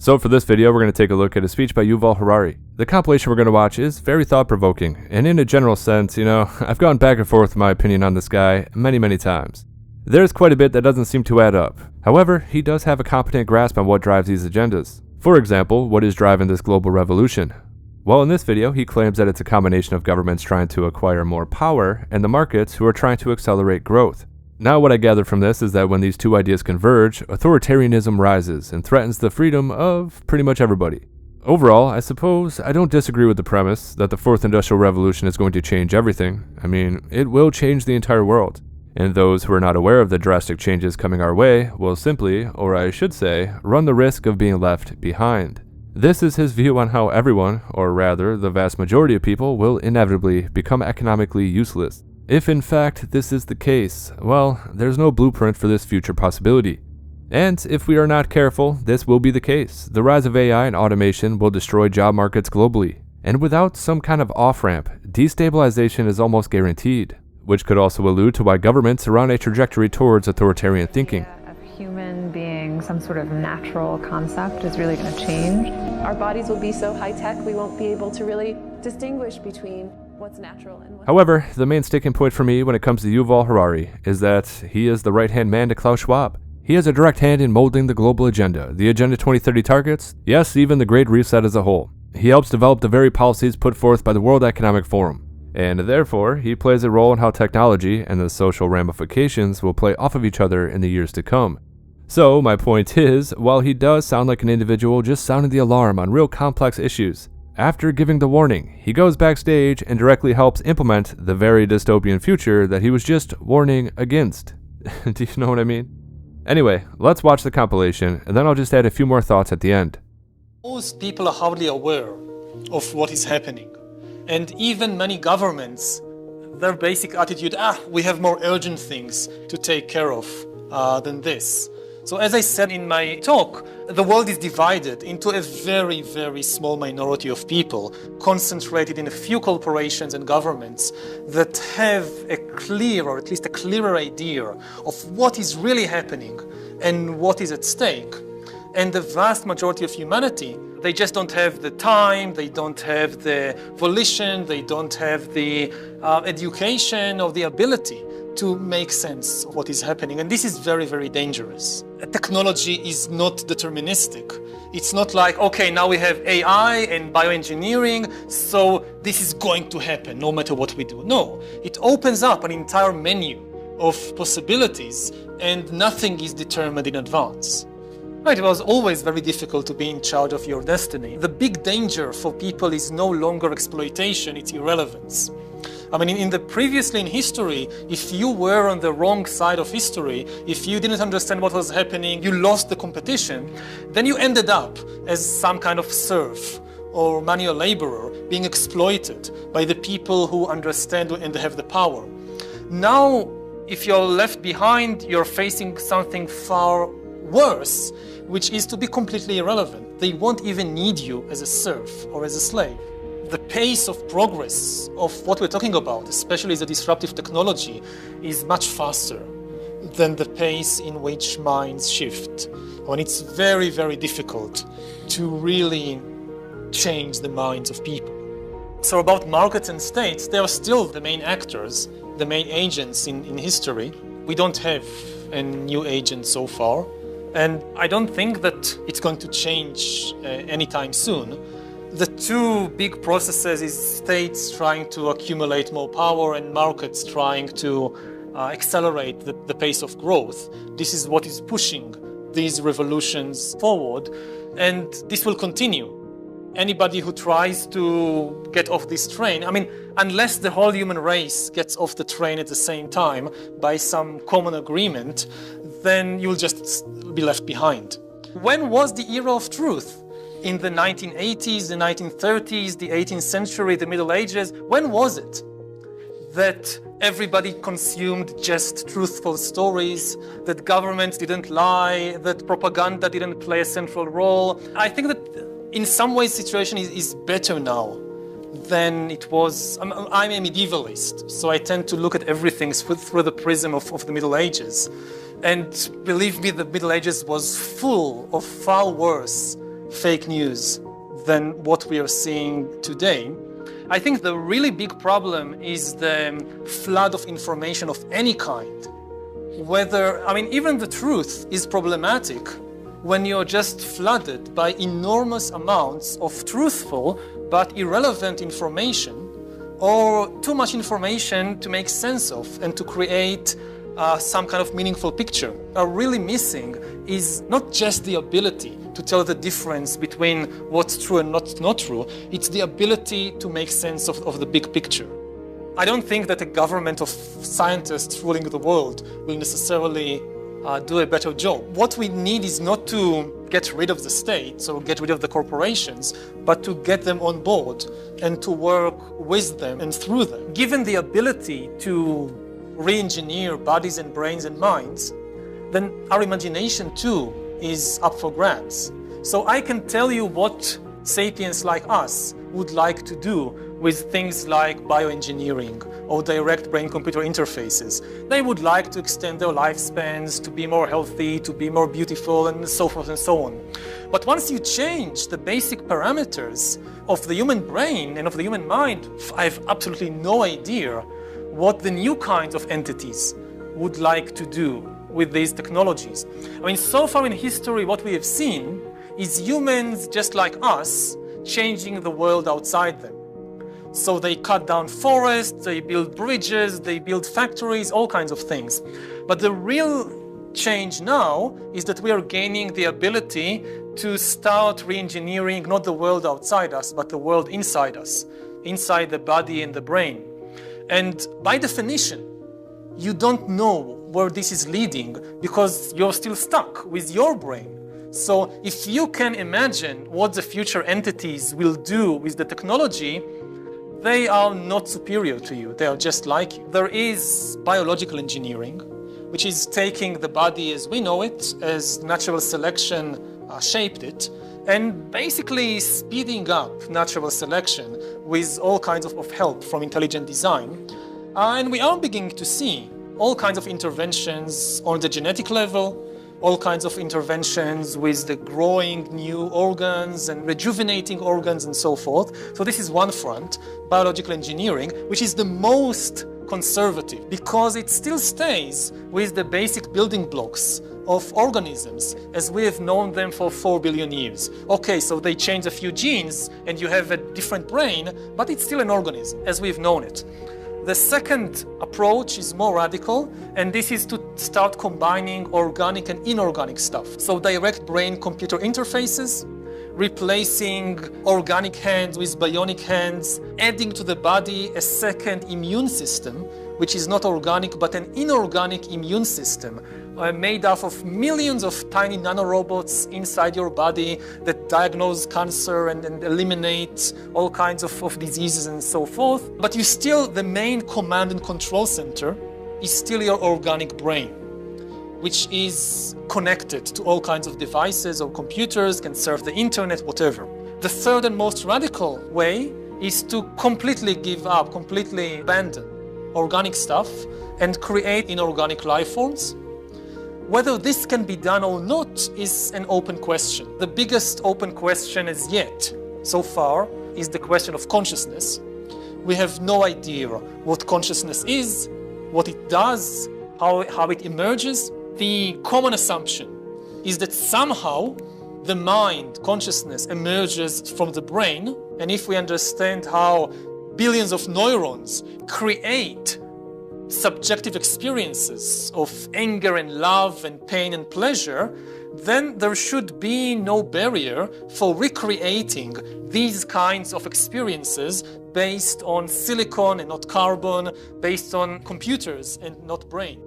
So for this video, we're going to take a look at a speech by Yuval Harari. The compilation we're going to watch is very thought-provoking, and in a general sense, I've gone back and forth with my opinion on this guy many times. There's quite a bit that doesn't seem to add up. However, he does have a competent grasp on what drives these agendas. For example, what is driving this global revolution? Well, in this video, he claims that it's a combination of governments trying to acquire more power and the markets who are trying to accelerate growth. Now, what I gather from this is that when these two ideas converge, authoritarianism rises and threatens the freedom of pretty much everybody. Overall, I suppose I don't disagree with the premise that the fourth industrial revolution is going to change everything. I mean, it will change the entire world. And those who are not aware of the drastic changes coming our way will simply, or I should say, run the risk of being left behind. This is his view on how everyone, or rather the vast majority of people, will inevitably become economically useless. If in fact this is the case, well, there's no blueprint for this future possibility. And if we are not careful, this will be the case. The rise of AI and automation will destroy job markets globally. And without some kind of off-ramp, destabilization is almost guaranteed, which could also allude to why governments are on a trajectory towards authoritarian thinking. Of human being some sort of natural concept is really going to change. Our bodies will be so high-tech we won't be able to really distinguish between what's natural and what's... However, the main sticking point for me when it comes to Yuval Harari is that he is the right-hand man to Klaus Schwab. He has a direct hand in molding the global agenda, the Agenda 2030 targets, yes, even the Great Reset as a whole. He helps develop the very policies put forth by the World Economic Forum. And therefore, he plays a role in how technology and the social ramifications will play off of each other in the years to come. So, my point is, while he does sound like an individual just sounding the alarm on real complex issues, after giving the warning, he goes backstage and directly helps implement the very dystopian future that he was just warning against. Do you know what I mean? Anyway, let's watch the compilation, and then I'll just add a few more thoughts at the end. Most people are hardly aware of what is happening. And even many governments, their basic attitude, we have more urgent things to take care of than this. So as I said in my talk, the world is divided into a very small minority of people concentrated in a few corporations and governments that have a clear, or at least a clearer idea of what is really happening and what is at stake. And the vast majority of humanity, they just don't have the time, they don't have the volition, they don't have the education or the ability to make sense of what is happening. And this is very dangerous. Technology is not deterministic. It's not like, okay, now we have AI and bioengineering, so this is going to happen no matter what we do. No, it opens up an entire menu of possibilities and nothing is determined in advance. Right, it was always very difficult to be in charge of your destiny. The big danger for people is no longer exploitation, it's irrelevance. I mean, previously in history, if you were on the wrong side of history, if you didn't understand what was happening, you lost the competition, then you ended up as some kind of serf or manual laborer being exploited by the people who understand and have the power. Now, if you're left behind, you're facing something far worse, which is to be completely irrelevant. They won't even need you as a serf or as a slave. The pace of progress of what we're talking about, especially the disruptive technology, is much faster than the pace in which minds shift. And it's very difficult to really change the minds of people. So about markets and states, they are still the main actors, the main agents in history. We don't have a new agent so far. And I don't think that it's going to change anytime soon. The two big processes is states trying to accumulate more power and markets trying to accelerate the pace of growth. This is what is pushing these revolutions forward, and this will continue. Anybody who tries to get off this train, I mean, unless the whole human race gets off the train at the same time by some common agreement, then you'll just be left behind. When was the era of truth? In the 1980s, the 1930s, the 18th century, the Middle Ages? When was it that everybody consumed just truthful stories, that governments didn't lie, that propaganda didn't play a central role? I think that in some ways the situation is better now than it was. I'm a medievalist, so I tend to look at everything through the prism of the Middle Ages. And believe me, the Middle Ages was full of far worse fake news than what we are seeing today. I think the really big problem is the flood of information of any kind. Even the truth is problematic when you're just flooded by enormous amounts of truthful but irrelevant information, or too much information to make sense of and to create some kind of meaningful picture. Are really missing is not just the ability to tell the difference between what's true and not true, it's the ability to make sense of the big picture. I don't think that a government of scientists ruling the world will necessarily do a better job. What we need is not to get rid of the states or get rid of the corporations, but to get them on board and to work with them and through them. Given the ability to re-engineer bodies and brains and minds, then our imagination too is up for grabs. So I can tell you what sapiens like us would like to do with things like bioengineering or direct brain-computer interfaces. They would like to extend their lifespans, to be more healthy, to be more beautiful, and so forth and so on. But once you change the basic parameters of the human brain and of the human mind, I have absolutely no idea what the new kinds of entities would like to do with these technologies. So far in history, what we have seen is humans just like us changing the world outside them. So they cut down forests, they build bridges, they build factories, all kinds of things. But the real change now is that we are gaining the ability to start re-engineering not the world outside us, but the world inside us, inside the body and the brain. And by definition, you don't know where this is leading because you're still stuck with your brain. So if you can imagine what the future entities will do with the technology, they are not superior to you. They are just like you. There is biological engineering, which is taking the body as we know it, as natural selection shaped it, and basically speeding up natural selection with all kinds of help from intelligent design. And we are beginning to see all kinds of interventions on the genetic level, all kinds of interventions with the growing new organs and rejuvenating organs and so forth. So this is one front, biological engineering, which is the most conservative because it still stays with the basic building blocks of organisms as we have known them for 4 billion years. Okay, so they change a few genes and you have a different brain, but it's still an organism as we've known it. The second approach is more radical, and this is to start combining organic and inorganic stuff. So direct brain-computer interfaces, replacing organic hands with bionic hands, adding to the body a second immune system, which is not organic but an inorganic immune system made up of millions of tiny nanorobots inside your body that diagnose cancer and eliminate all kinds of diseases and so forth. But the main command and control center is still your organic brain, which is connected to all kinds of devices or computers, can serve the internet, whatever. The third and most radical way is to completely give up, completely abandon organic stuff and create inorganic life forms. Whether this can be done or not is an open question. The biggest open question as yet, so far, is the question of consciousness. We have no idea what consciousness is, what it does, how it emerges. The common assumption is that somehow the mind, consciousness, emerges from the brain, and if we understand how billions of neurons create subjective experiences of anger and love and pain and pleasure, then there should be no barrier for recreating these kinds of experiences based on silicon and not carbon, based on computers and not brain.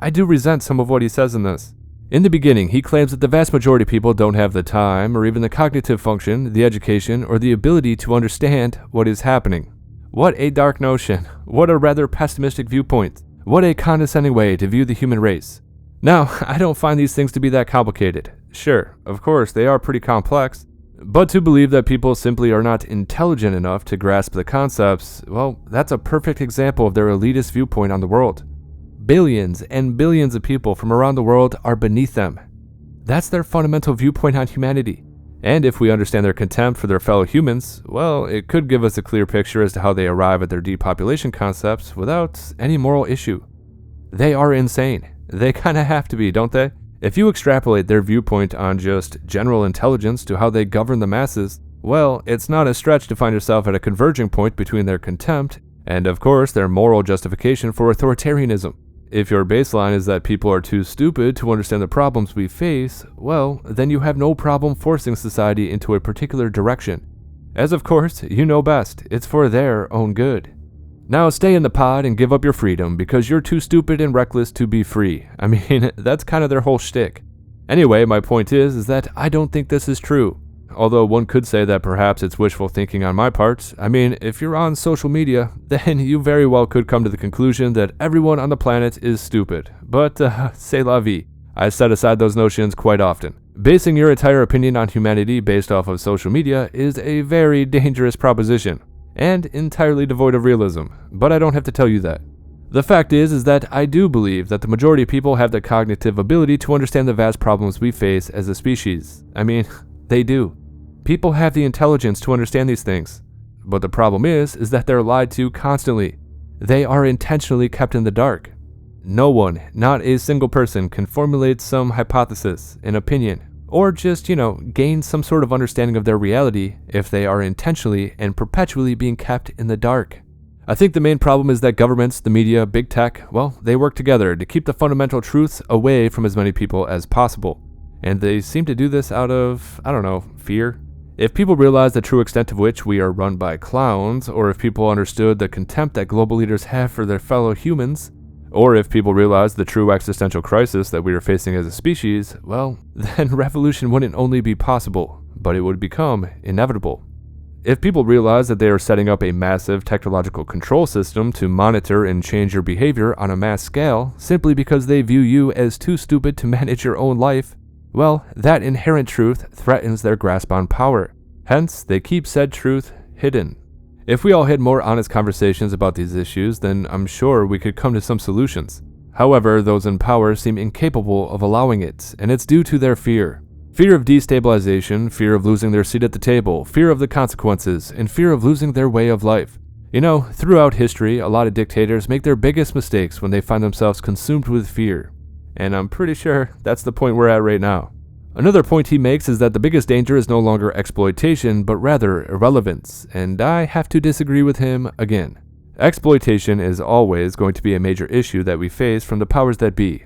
I do resent some of what he says in this. In the beginning, he claims that the vast majority of people don't have the time or even the cognitive function, the education, or the ability to understand what is happening. What a dark notion. What a rather pessimistic viewpoint. What a condescending way to view the human race. Now, I don't find these things to be that complicated. Sure, of course, they are pretty complex. But to believe that people simply are not intelligent enough to grasp the concepts, well, that's a perfect example of their elitist viewpoint on the world. Billions and billions of people from around the world are beneath them. That's their fundamental viewpoint on humanity. And if we understand their contempt for their fellow humans, well, it could give us a clear picture as to how they arrive at their depopulation concepts without any moral issue. They are insane. They kinda have to be, don't they? If you extrapolate their viewpoint on just general intelligence to how they govern the masses, well, it's not a stretch to find yourself at a converging point between their contempt and, of course, their moral justification for authoritarianism. If your baseline is that people are too stupid to understand the problems we face, well, then you have no problem forcing society into a particular direction. As of course, you know best, it's for their own good. Now stay in the pod and give up your freedom because you're too stupid and reckless to be free. I mean, that's kind of their whole shtick. Anyway, my point is that I don't think this is true. Although one could say that perhaps it's wishful thinking on my part. I mean, if you're on social media, then you very well could come to the conclusion that everyone on the planet is stupid. But, c'est la vie. I set aside those notions quite often. Basing your entire opinion on humanity based off of social media is a very dangerous proposition, and entirely devoid of realism, but I don't have to tell you that. The fact is that I do believe that the majority of people have the cognitive ability to understand the vast problems we face as a species. I mean, they do. People have the intelligence to understand these things, but the problem is that they're lied to constantly. They are intentionally kept in the dark. No one, not a single person, can formulate some hypothesis, an opinion, or just, gain some sort of understanding of their reality if they are intentionally and perpetually being kept in the dark. I think the main problem is that governments, the media, big tech, well, they work together to keep the fundamental truths away from as many people as possible. And they seem to do this out of, fear. If people realize the true extent of which we are run by clowns, or if people understood the contempt that global leaders have for their fellow humans, or if people realize the true existential crisis that we are facing as a species, well, then revolution wouldn't only be possible, but it would become inevitable. If people realize that they are setting up a massive technological control system to monitor and change your behavior on a mass scale simply because they view you as too stupid to manage your own life, well, that inherent truth threatens their grasp on power. Hence, they keep said truth hidden. If we all had more honest conversations about these issues, then I'm sure we could come to some solutions. However, those in power seem incapable of allowing it, and it's due to their fear. Fear of destabilization, fear of losing their seat at the table, fear of the consequences, and fear of losing their way of life. Throughout history, a lot of dictators make their biggest mistakes when they find themselves consumed with fear. And I'm pretty sure that's the point we're at right now. Another point he makes is that the biggest danger is no longer exploitation, but rather irrelevance, and I have to disagree with him again. Exploitation is always going to be a major issue that we face from the powers that be.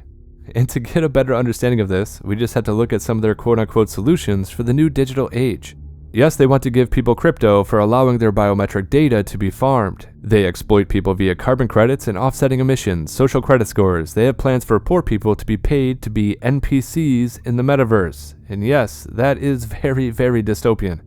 And to get a better understanding of this, we just have to look at some of their quote-unquote solutions for the new digital age. Yes, they want to give people crypto for allowing their biometric data to be farmed. They exploit people via carbon credits and offsetting emissions, social credit scores. They have plans for poor people to be paid to be NPCs in the metaverse. And yes, that is very, very dystopian.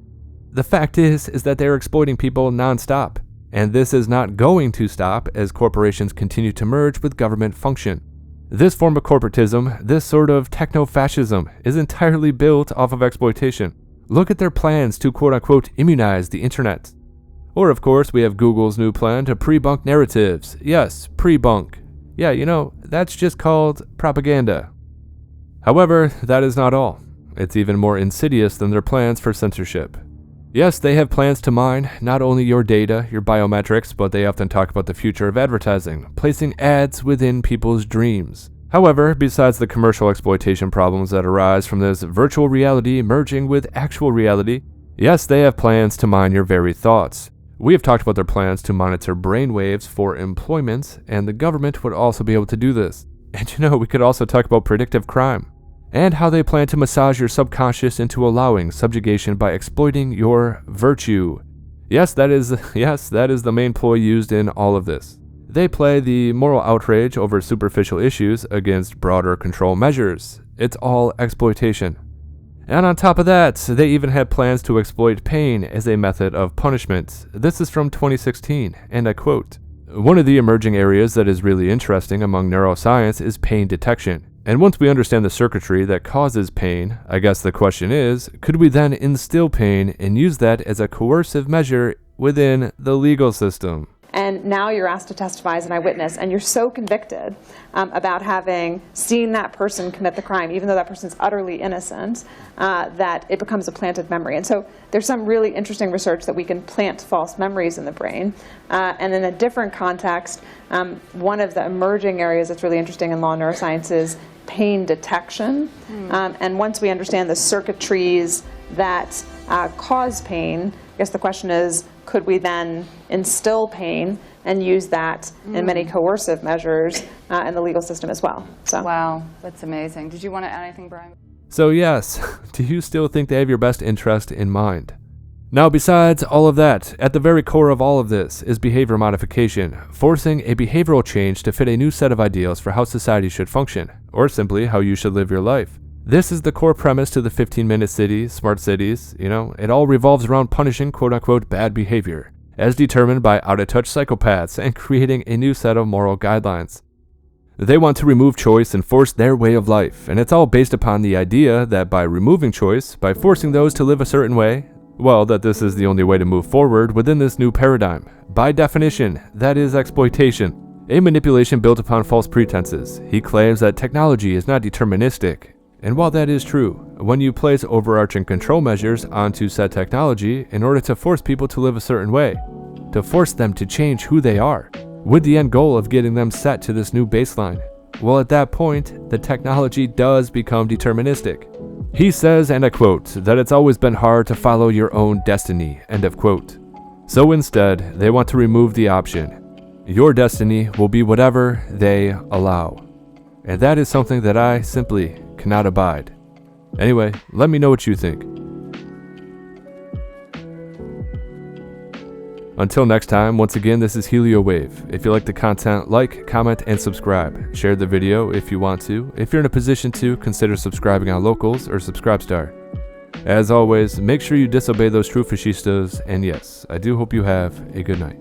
The fact is that they're exploiting people non-stop. And this is not going to stop as corporations continue to merge with government function. This form of corporatism, this sort of techno-fascism, is entirely built off of exploitation. Look at their plans to quote-unquote immunize the internet. Or of course, we have Google's new plan to pre-bunk narratives. Yes, pre-bunk. Yeah, that's just called propaganda. However, that is not all. It's even more insidious than their plans for censorship. Yes, they have plans to mine not only your data, your biometrics, but they often talk about the future of advertising, placing ads within people's dreams. However, besides the commercial exploitation problems that arise from this virtual reality merging with actual reality, yes, they have plans to mine your very thoughts. We have talked about their plans to monitor brainwaves for employment, and the government would also be able to do this. And we could also talk about predictive crime, and how they plan to massage your subconscious into allowing subjugation by exploiting your virtue. Yes, that is the main ploy used in all of this. They play the moral outrage over superficial issues against broader control measures. It's all exploitation. And on top of that, they even had plans to exploit pain as a method of punishment. This is from 2016, and I quote, "One of the emerging areas that is really interesting among neuroscience is pain detection. And once we understand the circuitry that causes pain, I guess the question is, could we then instill pain and use that as a coercive measure within the legal system?" and now you're asked to testify as an eyewitness, and you're so convicted about having seen that person commit the crime, even though that person's utterly innocent, that it becomes a planted memory. And so there's some really interesting research that we can plant false memories in the brain. And in a different context, one of the emerging areas that's really interesting in law neuroscience is pain detection. And once we understand the circuitries that cause pain, I guess the question is, could we then instill pain and use that in many coercive measures in the legal system as well? So. Wow, that's amazing. Did you want to add anything, Brian? So yes, do you still think they have your best interest in mind? Now, besides all of that, at the very core of all of this is behavior modification, forcing a behavioral change to fit a new set of ideals for how society should function, or simply how you should live your life. This is the core premise to the 15-minute cities, smart cities. It all revolves around punishing quote-unquote bad behavior, as determined by out-of-touch psychopaths, and creating a new set of moral guidelines. They want to remove choice and force their way of life, and it's all based upon the idea that by removing choice, by forcing those to live a certain way, well, that this is the only way to move forward within this new paradigm. By definition, that is exploitation, a manipulation built upon false pretenses. He claims that technology is not deterministic. And while that is true, when you place overarching control measures onto said technology in order to force people to live a certain way, to force them to change who they are, with the end goal of getting them set to this new baseline, well, at that point, the technology does become deterministic. He says, and I quote, that it's always been hard to follow your own destiny, end of quote. So instead, they want to remove the option. Your destiny will be whatever they allow. And that is something that I simply cannot abide. Anyway, let me know what you think. Until next time, once again, this is HelioWave. If you like the content, like, comment, and subscribe. Share the video if you want to. If you're in a position to, consider subscribing on Locals or Subscribestar. As always, make sure you disobey those true fascistas, and yes, I do hope you have a good night.